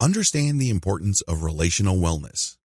Understand the importance of relational wellness.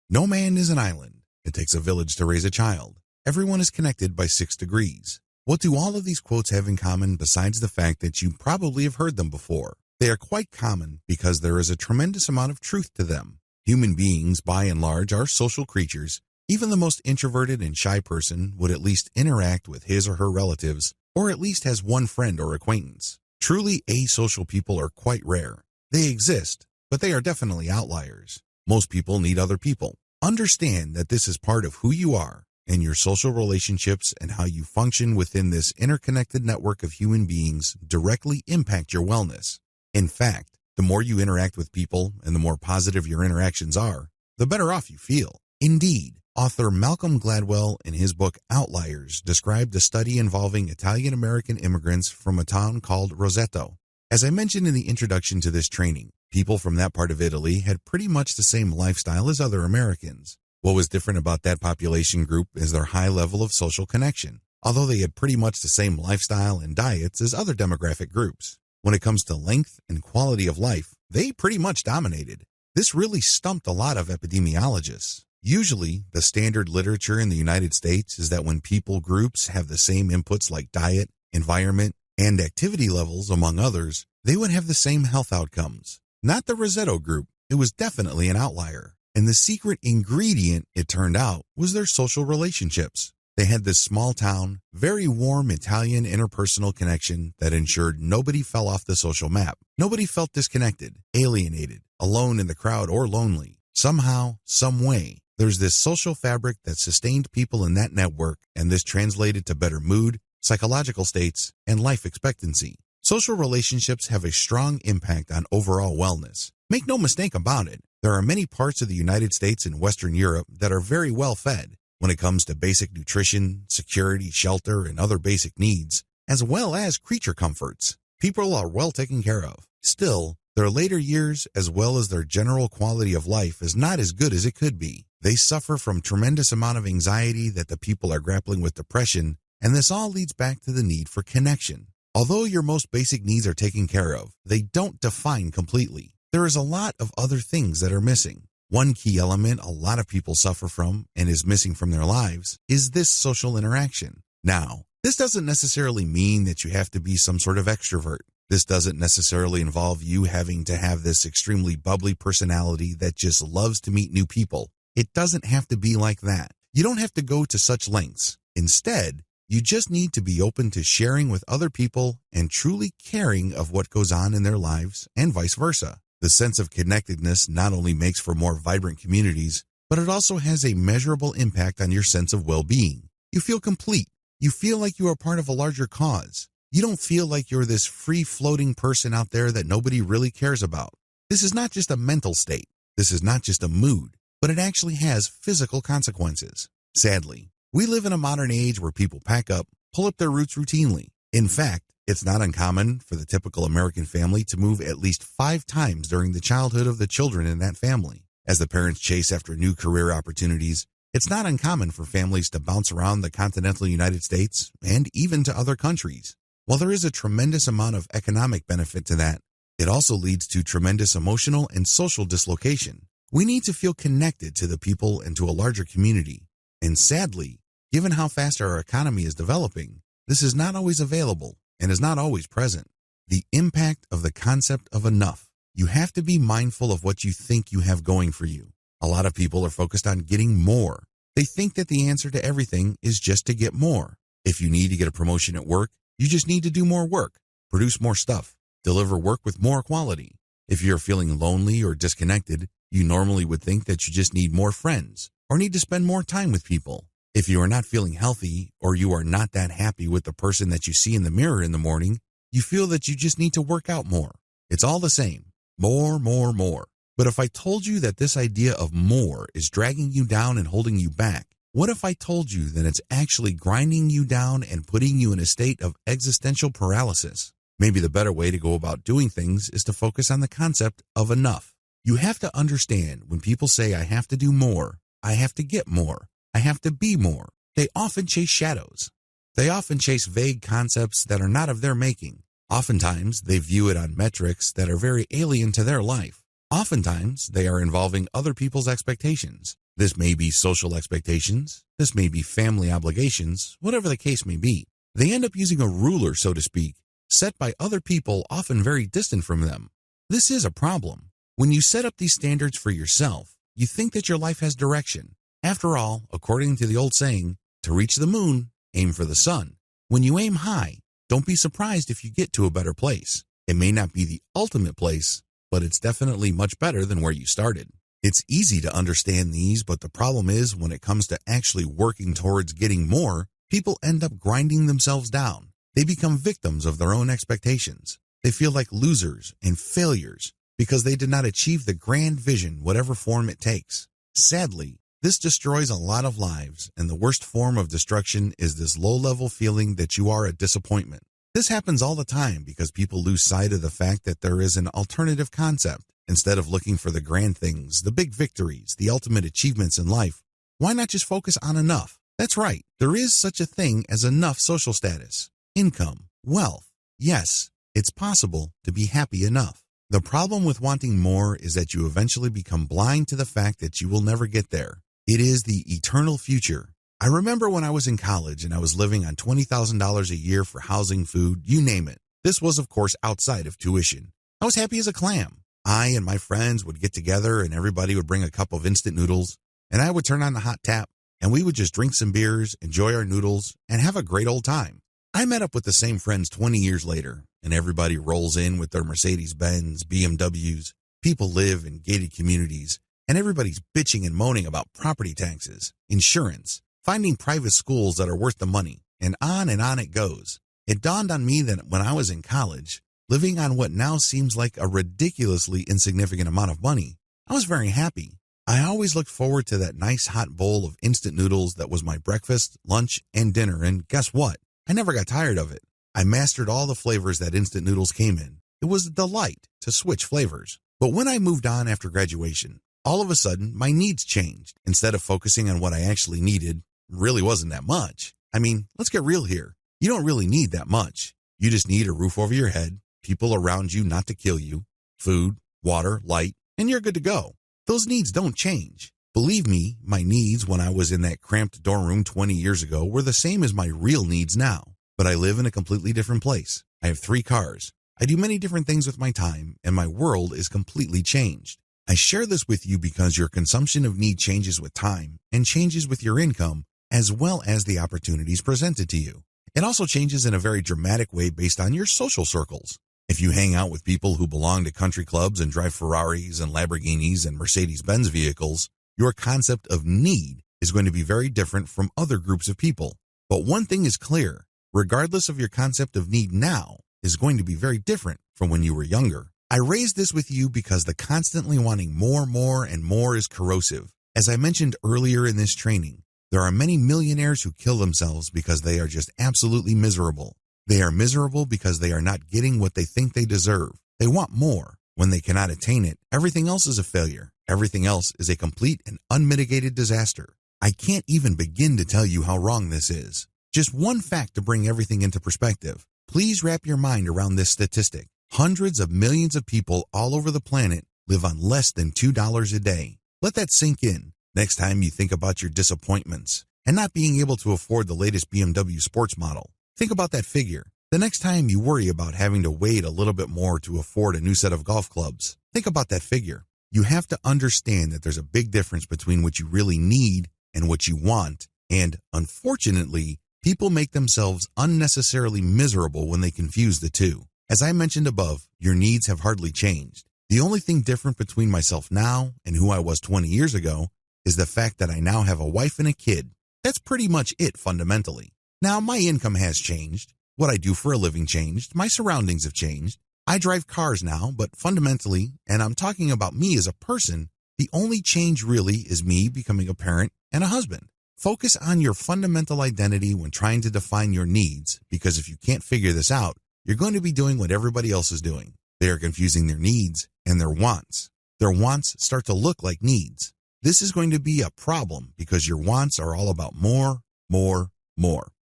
No man is an island. It takes a village to raise a child. Everyone is connected by 6 degrees. What do all of these quotes have in common besides the fact that you probably have heard them before? They are quite common because there is a tremendous amount of truth to them. Human beings, by and large, are social creatures. Even the most introverted and shy person would at least interact with his or her relatives, or at least has one friend or acquaintance. Truly asocial people are quite rare. They exist, but they are definitely outliers. Most people need other people. Understand that this is part of who you are, and your social relationships and how you function within this interconnected network of human beings directly impact your wellness. In fact, the more you interact with people and the more positive your interactions are, the better off you feel. Indeed, author Malcolm Gladwell in his book Outliers described a study involving Italian-American immigrants from a town called Roseto. As I mentioned in the introduction to this training, people from that part of Italy had pretty much the same lifestyle as other Americans. What was different about that population group is their high level of social connection, although they had pretty much the same lifestyle and diets as other demographic groups. When it comes to length and quality of life, they pretty much dominated. This really stumped a lot of epidemiologists. Usually, the standard literature in the United States is that when people groups have the same inputs like diet, environment, and activity levels, among others, they would have the same health outcomes. Not the Roseto group. It was definitely an outlier. And the secret ingredient, it turned out, was their social relationships. They had this small town, very warm Italian interpersonal connection that ensured nobody fell off the social map. Nobody felt disconnected, alienated, alone in the crowd, or lonely. Somehow, some way, there's this social fabric that sustained people in that network, and this translated to better mood, psychological states, and life expectancy. Social relationships have a strong impact on overall wellness. Make no mistake about it, there are many parts of the United States and Western Europe that are very well fed when it comes to basic nutrition, security, shelter, and other basic needs, as well as creature comforts. People are well taken care of. Still, their later years, as well as their general quality of life, is not as good as it could be. They suffer from tremendous amount of anxiety that the people are grappling with depression, and this all leads back to the need for connection. Although your most basic needs are taken care of, they don't define completely. There is a lot of other things that are missing. One key element a lot of people suffer from and is missing from their lives is this social interaction. Now, this doesn't necessarily mean that you have to be some sort of extrovert. This doesn't necessarily involve you having to have this extremely bubbly personality that just loves to meet new people. It doesn't have to be like that. You don't have to go to such lengths. Instead, you just need to be open to sharing with other people and truly caring of what goes on in their lives and vice versa. The sense of connectedness not only makes for more vibrant communities, but it also has a measurable impact on your sense of well-being. You feel complete. You feel like you are part of a larger cause. You don't feel like you're this free-floating person out there that nobody really cares about. This is not just a mental state. This is not just a mood, but it actually has physical consequences. Sadly, we live in a modern age where people pack up, pull up their roots routinely. In fact, it's not uncommon for the typical American family to move at least 5 times during the childhood of the children in that family. As the parents chase after new career opportunities, it's not uncommon for families to bounce around the continental United States and even to other countries. While there is a tremendous amount of economic benefit to that, it also leads to tremendous emotional and social dislocation. We need to feel connected to the people and to a larger community. And sadly, given how fast our economy is developing, this is not always available and is not always present. The impact of the concept of enough. You have to be mindful of what you think you have going for you. A lot of people are focused on getting more. They think that the answer to everything is just to get more. If you need to get a promotion at work, you just need to do more work, produce more stuff, deliver work with more quality. If you're feeling lonely or disconnected, you normally would think that you just need more friends or need to spend more time with people. If you are not feeling healthy or you are not that happy with the person that you see in the mirror in the morning, you feel that you just need to work out more. It's all the same. More, more, more. But if I told you that this idea of more is dragging you down and holding you back, what if I told you that it's actually grinding you down and putting you in a state of existential paralysis? Maybe the better way to go about doing things is to focus on the concept of enough. You have to understand when people say, I have to do more, I have to get more, I have to be more, they often chase shadows. They often chase vague concepts that are not of their making. Oftentimes, they view it on metrics that are very alien to their life. Oftentimes, they are involving other people's expectations. This may be social expectations, this may be family obligations, whatever the case may be. They end up using a ruler, so to speak, set by other people often very distant from them. This is a problem. When you set up these standards for yourself, you think that your life has direction. After all, according to the old saying, to reach the moon, aim for the sun. When you aim high, don't be surprised if you get to a better place. It may not be the ultimate place, but it's definitely much better than where you started. It's easy to understand these, but the problem is when it comes to actually working towards getting more, people end up grinding themselves down. They become victims of their own expectations. They feel like losers and failures because they did not achieve the grand vision, whatever form it takes. Sadly, this destroys a lot of lives, and the worst form of destruction is this low-level feeling that you are a disappointment. This happens all the time because people lose sight of the fact that there is an alternative concept. Instead of looking for the grand things, the big victories, the ultimate achievements in life, why not just focus on enough? That's right, there is such a thing as enough social status, income, wealth. Yes, it's possible to be happy enough. The problem with wanting more is that you eventually become blind to the fact that you will never get there. It is the eternal future. I remember when I was in college and I was living on $20,000 a year for housing, food, you name it. This was, of course, outside of tuition. I was happy as a clam. I and my friends would get together and everybody would bring a cup of instant noodles, and I would turn on the hot tap, and we would just drink some beers, enjoy our noodles, and have a great old time. I met up with the same friends 20 years later, and everybody rolls in with their Mercedes-Benz, BMWs. People live in gated communities, and everybody's bitching and moaning about property taxes, insurance, finding private schools that are worth the money, and on it goes. It dawned on me that when I was in college, living on what now seems like a ridiculously insignificant amount of money, I was very happy. I always looked forward to that nice hot bowl of instant noodles that was my breakfast, lunch, and dinner, and guess what? I never got tired of it. I mastered all the flavors that instant noodles came in. It was a delight to switch flavors. But when I moved on after graduation, all of a sudden my needs changed. Instead of focusing on what I actually needed, really wasn't that much. I mean, let's get real here. You don't really need that much. You just need a roof over your head, people around you not to kill you, food, water, light, and you're good to go. Those needs don't change. Believe me, my needs when I was in that cramped dorm room 20 years ago were the same as my real needs now. But I live in a completely different place. I have 3 cars. I do many different things with my time, and my world is completely changed. I share this with you because your consumption of need changes with time and changes with your income, as well as the opportunities presented to you. It also changes in a very dramatic way based on your social circles. If you hang out with people who belong to country clubs and drive Ferraris and Lamborghinis and Mercedes-Benz vehicles, your concept of need is going to be very different from other groups of people. But one thing is clear, regardless of your concept of need now, is going to be very different from when you were younger. I raise this with you because the constantly wanting more, and more is corrosive. As I mentioned earlier in this training, there are many millionaires who kill themselves because they are just absolutely miserable. They are miserable because they are not getting what they think they deserve. They want more. When they cannot attain it, everything else is a failure. Everything else is a complete and unmitigated disaster. I can't even begin to tell you how wrong this is. Just one fact to bring everything into perspective. Please wrap your mind around this statistic. Hundreds of millions of people all over the planet live on less than $2 a day. Let that sink in. Next time you think about your disappointments and not being able to afford the latest BMW sports model, think about that figure. The next time you worry about having to wait a little bit more to afford a new set of golf clubs, think about that figure. You have to understand that there's a big difference between what you really need and what you want, and unfortunately, people make themselves unnecessarily miserable when they confuse the two. As I mentioned above, your needs have hardly changed. The only thing different between myself now and who I was 20 years ago is the fact that I now have a wife and a kid. That's pretty much it fundamentally. Now, my income has changed. What I do for a living changed. My surroundings have changed. I drive cars now, but fundamentally, and I'm talking about me as a person, the only change really is me becoming a parent and a husband. Focus on your fundamental identity when trying to define your needs, because if you can't figure this out, you're going to be doing what everybody else is doing. They are confusing their needs and their wants. Their wants start to look like needs. This is going to be a problem because your wants are all about more.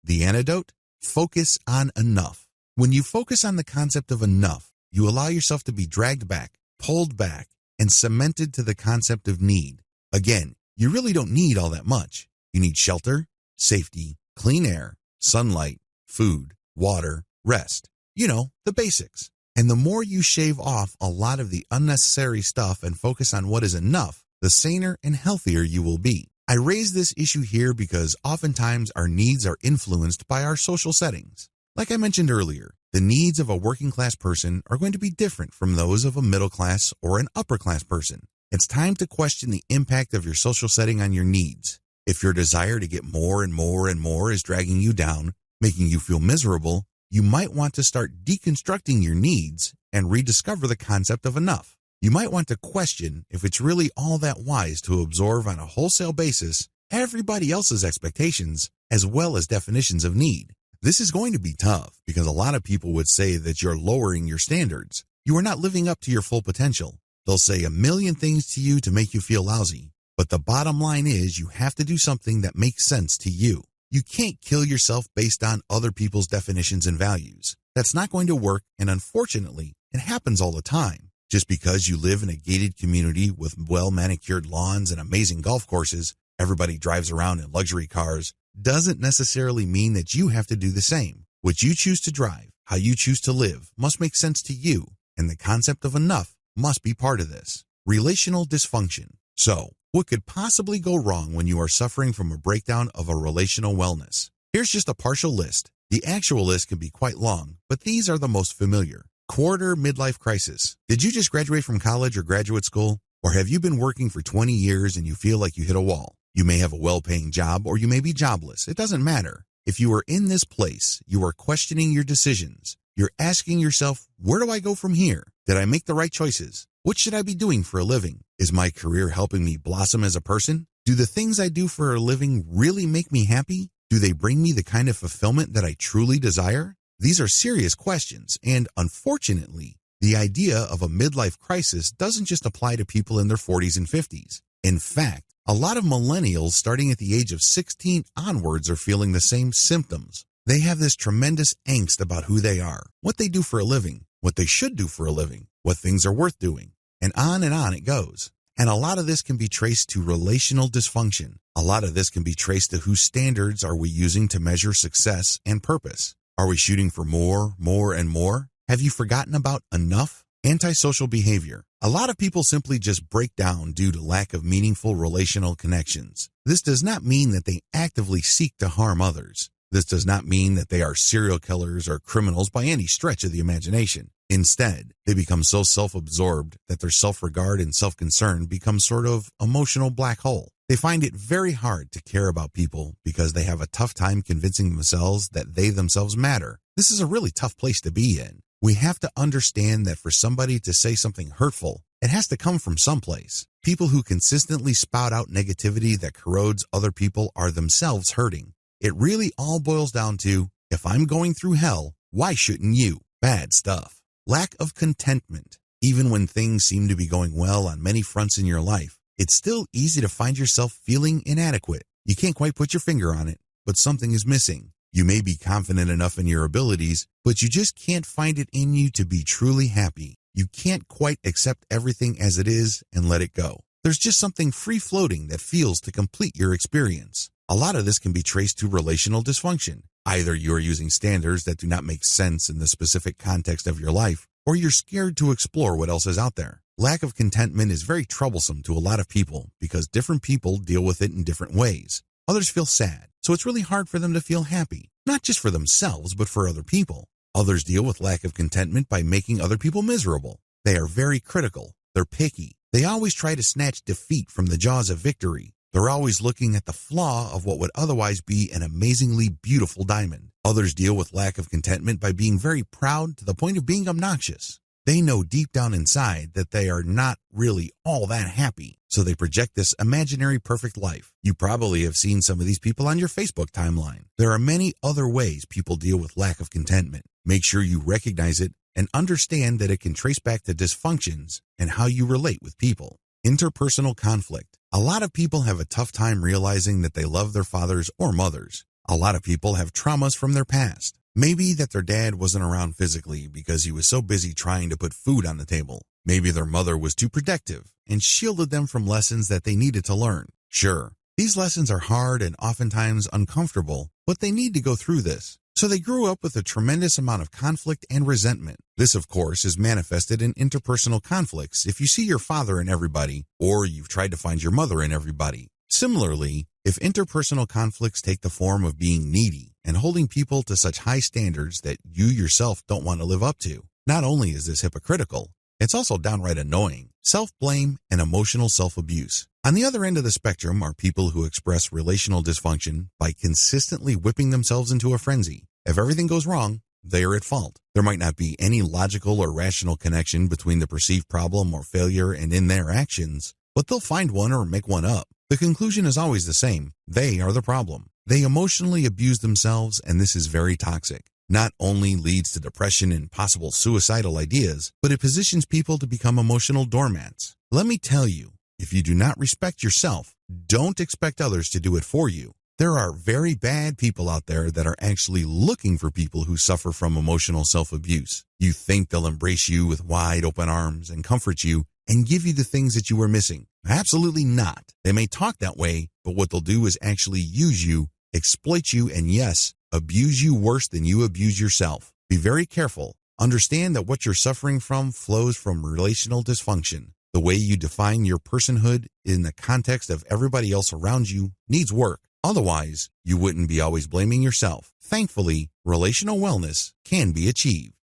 The antidote? Focus on enough. When you focus on the concept of enough, you allow yourself to be dragged back, pulled back, and cemented to the concept of need. Again, you really don't need all that much. You need shelter, safety, clean air, sunlight, food, water, rest. You know, the basics. And the more you shave off a lot of the unnecessary stuff and focus on what is enough, the saner and healthier you will be. I raise this issue here because oftentimes our needs are influenced by our social settings. Like I mentioned earlier, the needs of a working class person are going to be different from those of a middle class or an upper class person. It's time to question the impact of your social setting on your needs. If your desire to get more and more and more is dragging you down, making you feel miserable, you might want to start deconstructing your needs and rediscover the concept of enough. You might want to question if it's really all that wise to absorb on a wholesale basis everybody else's expectations as well as definitions of need. This is going to be tough because a lot of people would say that you're lowering your standards. You are not living up to your full potential. They'll say a million things to you to make you feel lousy. But the bottom line is you have to do something that makes sense to you. You can't kill yourself based on other people's definitions and values. That's not going to work, and unfortunately, it happens all the time. Just because you live in a gated community with well-manicured lawns and amazing golf courses, everybody drives around in luxury cars, doesn't necessarily mean that you have to do the same. What you choose to drive, how you choose to live, must make sense to you, and the concept of enough must be part of this. Relational dysfunction. So, what could possibly go wrong when you are suffering from a breakdown of a relational wellness? Here's just a partial list. The actual list can be quite long, but these are the most familiar. Quarter midlife crisis. Did you just graduate from college or graduate school? Or have you been working for 20 years and you feel like you hit a wall? You may have a well-paying job or you may be jobless. It doesn't matter. If you are in this place, you are questioning your decisions. You're asking yourself, where do I go from here? Did I make the right choices? What should I be doing for a living? Is my career helping me blossom as a person? Do the things I do for a living really make me happy? Do they bring me the kind of fulfillment that I truly desire? These are serious questions, and unfortunately, the idea of a midlife crisis doesn't just apply to people in their 40s and 50s. In fact, a lot of millennials starting at the age of 16 onwards are feeling the same symptoms. They have this tremendous angst about who they are, what they do for a living, what they should do for a living, what things are worth doing, and on it goes. And a lot of this can be traced to relational dysfunction. A lot of this can be traced to whose standards are we using to measure success and purpose. Are we shooting for more, and more? Have you forgotten about enough? Antisocial behavior. A lot of people simply just break down due to lack of meaningful relational connections. This does not mean that they actively seek to harm others. This does not mean that they are serial killers or criminals by any stretch of the imagination. Instead, they become so self-absorbed that their self-regard and self-concern become sort of emotional black hole. They find it very hard to care about people because they have a tough time convincing themselves that they themselves matter. This is a really tough place to be in. We have to understand that for somebody to say something hurtful, it has to come from someplace. People who consistently spout out negativity that corrodes other people are themselves hurting. It really all boils down to, if I'm going through hell, why shouldn't you? Bad stuff. Lack of contentment. Even when things seem to be going well on many fronts in your life, it's still easy to find yourself feeling inadequate. You can't quite put your finger on it, but something is missing. You may be confident enough in your abilities, but you just can't find it in you to be truly happy. You can't quite accept everything as it is and let it go. There's just something free-floating that feels to complete your experience. A lot of this can be traced to relational dysfunction. Either you're using standards that do not make sense in the specific context of your life, or you're scared to explore what else is out there. Lack of contentment is very troublesome to a lot of people because different people deal with it in different ways. Others feel sad, so it's really hard for them to feel happy, not just for themselves, but for other people. Others deal with lack of contentment by making other people miserable. They are very critical. They're picky. They always try to snatch defeat from the jaws of victory. They're always looking at the flaw of what would otherwise be an amazingly beautiful diamond. Others deal with lack of contentment by being very proud to the point of being obnoxious. They know deep down inside that they are not really all that happy, so they project this imaginary perfect life. You probably have seen some of these people on your Facebook timeline. There are many other ways people deal with lack of contentment. Make sure you recognize it and understand that it can trace back to dysfunctions and how you relate with people. Interpersonal conflict. A lot of people have a tough time realizing that they love their fathers or mothers. A lot of people have traumas from their past. Maybe that their dad wasn't around physically because he was so busy trying to put food on the table. Maybe their mother was too protective and shielded them from lessons that they needed to learn. Sure, these lessons are hard and oftentimes uncomfortable, but they need to go through this. So they grew up with a tremendous amount of conflict and resentment. This, of course, is manifested in interpersonal conflicts if you see your father in everybody, or you've tried to find your mother in everybody. Similarly, if interpersonal conflicts take the form of being needy and holding people to such high standards that you yourself don't want to live up to, not only is this hypocritical, it's also downright annoying. Self-blame and emotional self-abuse. On the other end of the spectrum are people who express relational dysfunction by consistently whipping themselves into a frenzy. If everything goes wrong, they are at fault. There might not be any logical or rational connection between the perceived problem or failure and in their actions, but they'll find one or make one up. The conclusion is always the same. They are the problem. They emotionally abuse themselves, and this is very toxic. Not only leads to depression and possible suicidal ideas, but it positions people to become emotional doormats. Let me tell you, if you do not respect yourself, don't expect others to do it for you. There are very bad people out there that are actually looking for people who suffer from emotional self-abuse. You think they'll embrace you with wide open arms and comfort you and give you the things that you were missing. Absolutely not. They may talk that way, but what they'll do is actually use you, exploit you, and yes, abuse you worse than you abuse yourself. Be very careful. Understand that what you're suffering from flows from relational dysfunction. The way you define your personhood in the context of everybody else around you needs work. Otherwise, you wouldn't be always blaming yourself. Thankfully, relational wellness can be achieved.